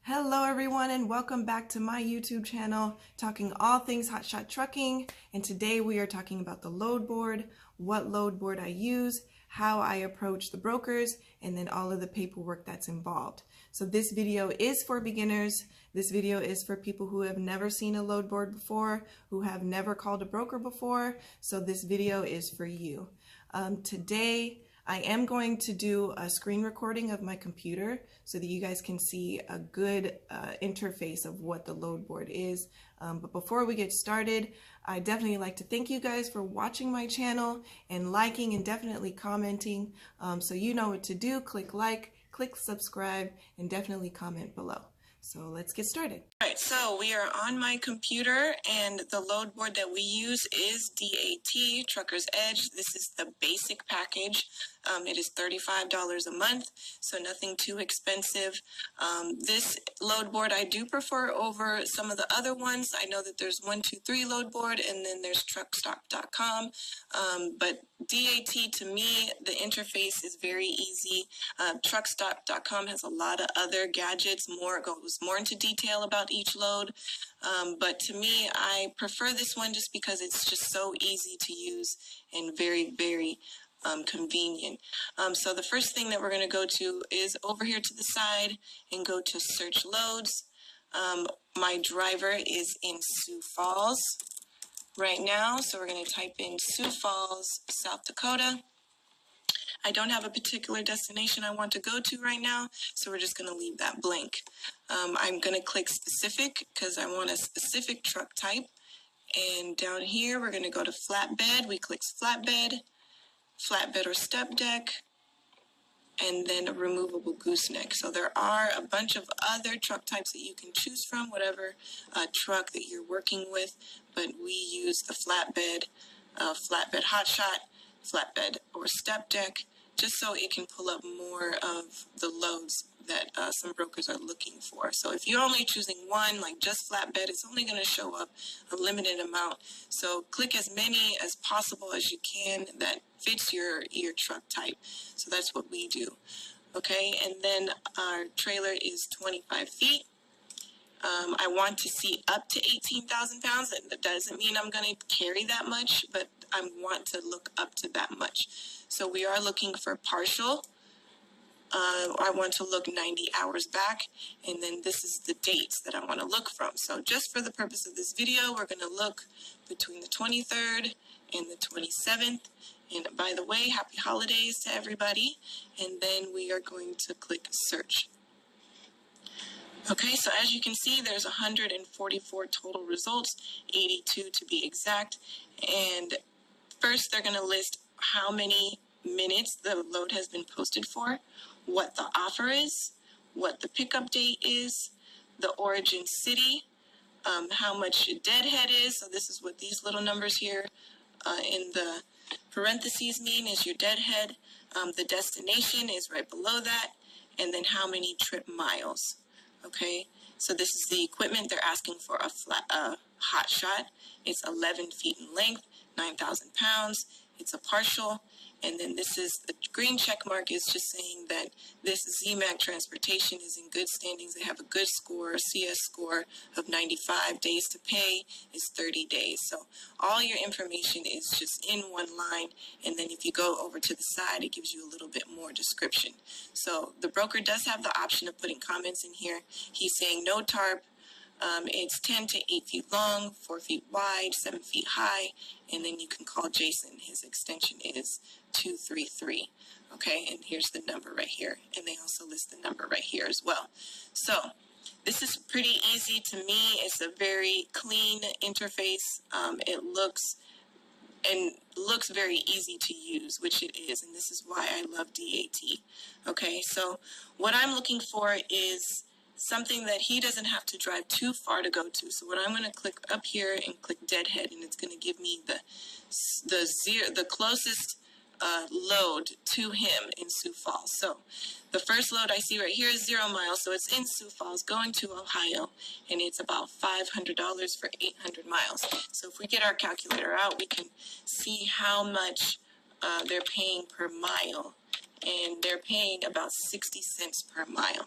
Hello everyone and welcome back to my YouTube channel talking all things HotShot Trucking, and today we are talking about the load board, what load board I use, how I approach the brokers, and then all of the paperwork that's involved. So this video is for beginners. This video is for people who have never seen a load board before, who have never called a broker before, so this video is for you. Today I am going to do a screen recording of my computer so that you guys can see a good interface of what the load board is. But before we get started, I definitely like to thank you guys for watching my channel and liking and definitely commenting. So you know what to do. Click like, click subscribe, and definitely comment below. So let's get started. All right, so we are on my computer and the load board that we use is DAT, Trucker's Edge. This is the basic package. It is $35 a month, so nothing too expensive. This load board I do prefer over some of the other ones. I know that there's 123 load board and then there's truckstop.com, but DAT, to me, the interface is very easy. Truckstop.com has a lot of other gadgets, goes more into detail about each load. But to me, I prefer this one just because it's just so easy to use and very, very convenient. So the first thing that we're going to go to is over here to the side and go to search loads. My driver is in Sioux Falls right now, so we're going to type in Sioux Falls, South Dakota. I don't have a particular destination I want to go to right now, so we're just going to leave that blank. I'm going to click specific because I want a specific truck type. And down here, we're going to go to flatbed. We click flatbed or step deck, and then a removable gooseneck. So there are a bunch of other truck types that you can choose from, whatever truck that you're working with, but we use the flatbed HotShot, flatbed or step deck, just so it can pull up more of the loads that some brokers are looking for. So if you're only choosing one, like just flatbed, it's only going to show up a limited amount. So click as many as possible as you can that fits your truck type. So that's what we do. Okay, and then our trailer is 25 feet. I want to see up to 18,000 pounds. That doesn't mean I'm going to carry that much, but I want to look up to that much. So we are looking for partial. I want to look 90 hours back, and then this is the dates that I want to look from. So just for the purpose of this video, we're going to look between the 23rd and the 27th. And by the way, happy holidays to everybody. And then we are going to click search. Okay, so as you can see, there's 144 total results, 82 to be exact. And first, they're going to list how many minutes the load has been posted for, what the offer is, what the pickup date is, the origin city, how much your deadhead is. So this is what these little numbers here in the parentheses mean, is your deadhead. The destination is right below that, and then how many trip miles. Okay, so this is the equipment. They're asking for a HotShot. It's 11 feet in length, 9,000 pounds. It's a partial. And then this is the green check mark, is just saying that this ZMAC transportation is in good standings. They have a good score, a CS score of 95. Days to pay is 30 days. So all your information is just in one line. And then if you go over to the side, it gives you a little bit more description. So the broker does have the option of putting comments in here. He's saying no tarp. It's 10 to 8 feet long, 4 feet wide, 7 feet high, and then you can call Jason. His extension is 233. Okay, and here's the number right here, and they also list the number right here as well. So this is pretty easy to me. It's a very clean interface. It looks very easy to use, which it is, and this is why I love DAT. Okay, so what I'm looking for is something that he doesn't have to drive too far to go to. So what I'm going to click up here and click deadhead, and it's going to give me the closest load to him in Sioux Falls. So the first load I see right here is 0 miles, so it's in Sioux Falls going to Ohio, and it's about $500 for 800 miles. So if we get our calculator out, we can see how much they're paying per mile, and they're paying about 60 cents per mile.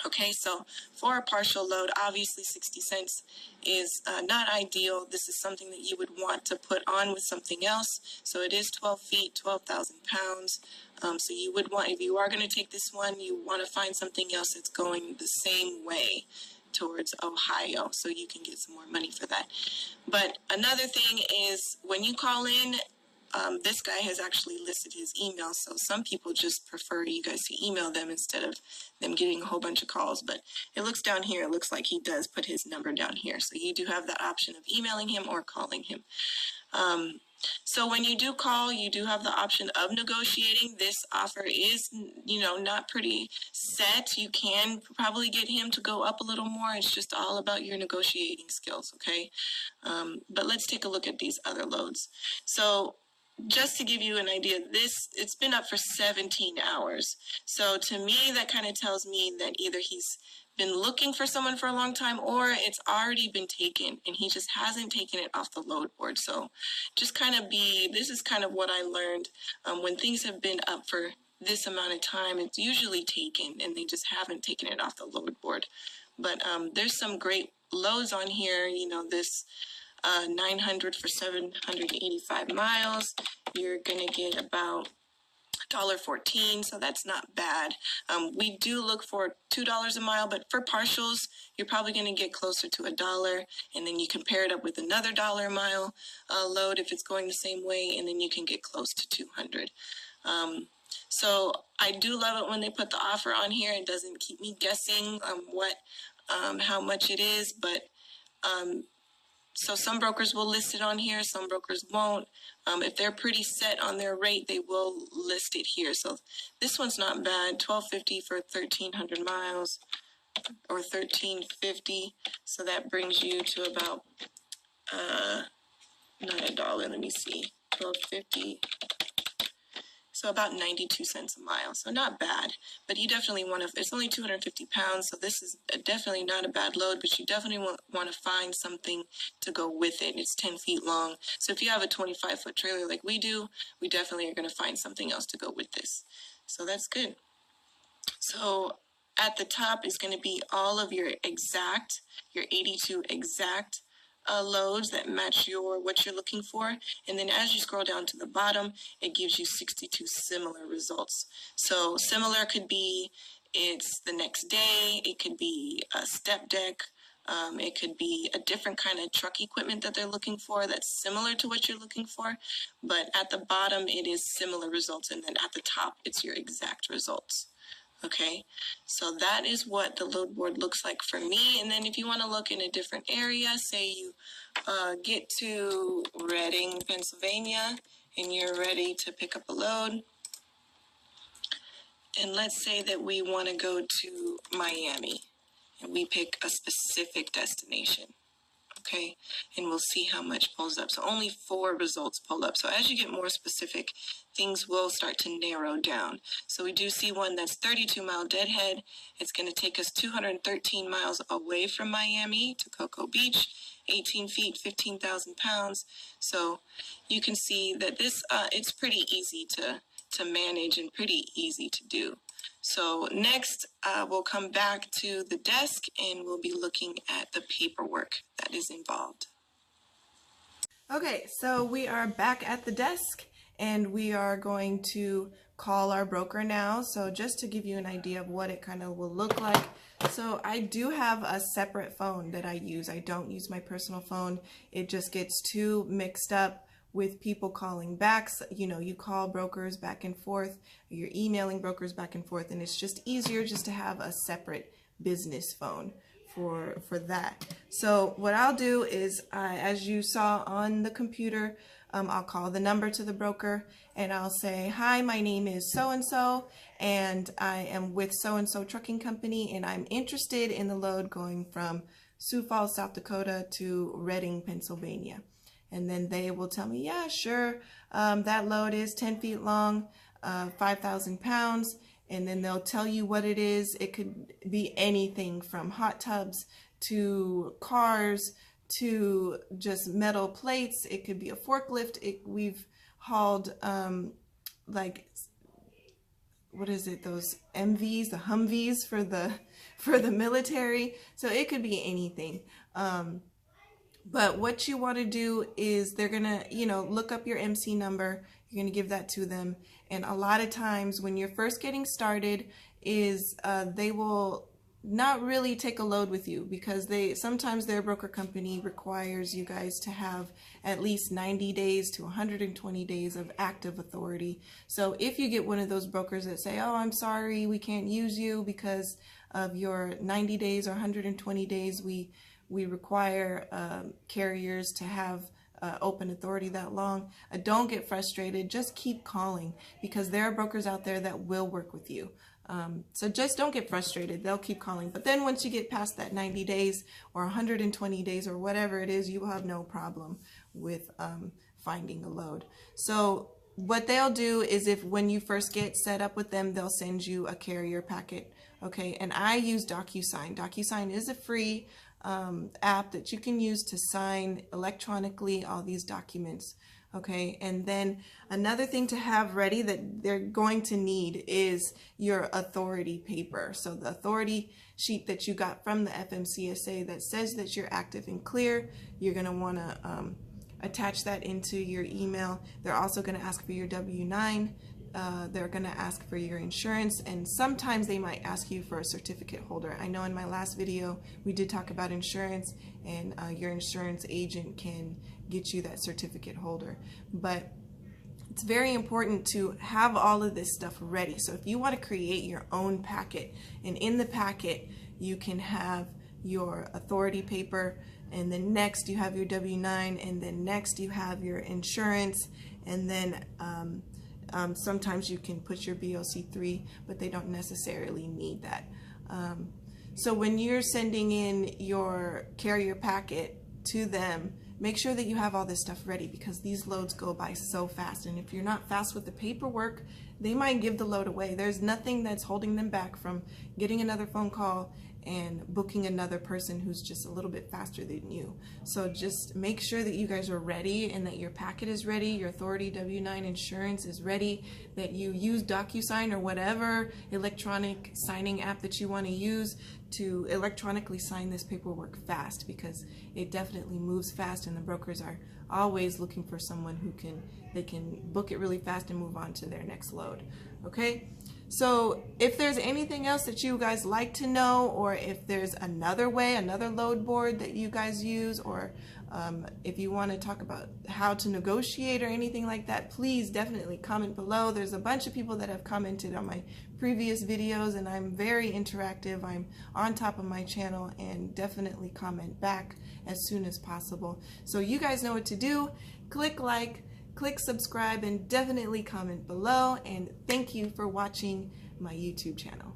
Okay, so for a partial load, obviously 60 cents is not ideal. This is something that you would want to put on with something else. So it is 12 feet, 12,000 pounds. So you would want, if you are going to take this one, you want to find something else that's going the same way towards Ohio, so you can get some more money for that. But another thing is when you call in, this guy has actually listed his email, so some people just prefer you guys to email them instead of them getting a whole bunch of calls. But it looks down here, it looks like he does put his number down here, so you do have that option of emailing him or calling him. So when you do call, you do have the option of negotiating. This offer is, not pretty set. You can probably get him to go up a little more. It's just all about your negotiating skills, okay? But let's take a look at these other loads. So just to give you an idea, it's been up for 17 hours. So to me, that kind of tells me that either he's been looking for someone for a long time or it's already been taken and he just hasn't taken it off the load board. So just this is kind of what I learned. When things have been up for this amount of time, it's usually taken and they just haven't taken it off the load board. But there's some great loads on here, this 900 for 785 miles. You're gonna get about $1.14, so that's not bad. We do look for $2 a mile, but for partials, you're probably going to get closer to $1, and then you can pair it up with another $1 a mile load if it's going the same way, and then you can get close to 200. So I do love it when they put the offer on here. It doesn't keep me guessing how much it is, but so some brokers will list it on here, some brokers won't. If they're pretty set on their rate, they will list it here. So this one's not bad, $12.50 for 1,300 miles, or $13.50. So that brings you to about, not $1, let me see, $12.50. So about 92 cents a mile. So not bad, but you definitely want to, it's only 250 pounds. So this is definitely not a bad load, but you definitely want to find something to go with it. It's 10 feet long. So if you have a 25-foot trailer like we do, we definitely are going to find something else to go with this. So that's good. So at the top is going to be all of your 82 exact loads that match what you're looking for, and then as you scroll down to the bottom, it gives you 62 similar results. So similar could be it's the next day, it could be a step deck, it could be a different kind of truck equipment that they're looking for that's similar to what you're looking for, but at the bottom it is similar results, and then at the top it's your exact results. Okay, so that is what the load board looks like for me. And then if you want to look in a different area, say you get to Reading, Pennsylvania, and you're ready to pick up a load. And let's say that we want to go to Miami, and we pick a specific destination. Okay, and we'll see how much pulls up. So only 4 results pull up. So as you get more specific, things will start to narrow down. So we do see one that's 32-mile deadhead. It's going to take us 213 miles away from Miami to Cocoa Beach, 18 feet, 15,000 pounds. So you can see that this, it's pretty easy to manage and pretty easy to do. So next, we'll come back to the desk and we'll be looking at the paperwork that is involved. Okay, so we are back at the desk and we are going to call our broker now. So just to give you an idea of what it kind of will look like. So I do have a separate phone that I use. I don't use my personal phone. It just gets too mixed up with people calling back. You know, you call brokers back and forth, you're emailing brokers back and forth, and it's just easier just to have a separate business phone for that. So what I'll do is, as you saw on the computer, I'll call the number to the broker and I'll say, hi, my name is so-and-so and I am with so-and-so trucking company and I'm interested in the load going from Sioux Falls, South Dakota to Reading, Pennsylvania. And then they will tell me, yeah, sure, that load is 10 feet long, 5,000 pounds, and then they'll tell you what it is. It could be anything from hot tubs to cars to just metal plates. It could be a forklift. We've hauled like what is it, those MVs, the Humvees for the military. So it could be anything. But what you want to do is they're going to, look up your MC number. You're going to give that to them. And a lot of times when you're first getting started is they will not really take a load with you, because sometimes their broker company requires you guys to have at least 90 days to 120 days of active authority. So if you get one of those brokers that say, oh, I'm sorry, we can't use you because of your 90 days or 120 days, we require carriers to have open authority that long. Don't get frustrated. Just keep calling, because there are brokers out there that will work with you. So just don't get frustrated. They'll keep calling. But then once you get past that 90 days or 120 days or whatever it is, you will have no problem with finding a load. So what they'll do is, when you first get set up with them, they'll send you a carrier packet. Okay, and I use DocuSign. DocuSign is a free app that you can use to sign electronically all these documents. Okay, and then another thing to have ready that they're going to need is your authority paper. So the authority sheet that you got from the FMCSA that says that you're active and clear, you're going to want to attach that into your email. They're also going to ask for your W-9. They're going to ask for your insurance, and sometimes they might ask you for a certificate holder. I know in my last video we did talk about insurance, and your insurance agent can get you that certificate holder. But it's very important to have all of this stuff ready. So if you want to create your own packet, and in the packet you can have your authority paper, and then next you have your W-9, and then next you have your insurance, and then sometimes you can put your BOC3, but they don't necessarily need that. So when you're sending in your carrier packet to them, make sure that you have all this stuff ready, because these loads go by so fast. And if you're not fast with the paperwork, they might give the load away. There's nothing that's holding them back from getting another phone call and booking another person who's just a little bit faster than you. So just make sure that you guys are ready, and that your packet is ready, your authority W-9 insurance is ready, that you use DocuSign or whatever electronic signing app that you want to use to electronically sign this paperwork fast, because it definitely moves fast, and the brokers are always looking for someone who can book it really fast and move on to their next load. Okay, so if there's anything else that you guys like to know, or if there's another way, another load board that you guys use, or if you want to talk about how to negotiate or anything like that, please definitely comment below. There's a bunch of people that have commented on my previous videos, and I'm very interactive. I'm on top of my channel, and definitely comment back as soon as possible. So you guys know what to do. Click like, click subscribe, and definitely comment below. And thank you for watching my YouTube channel.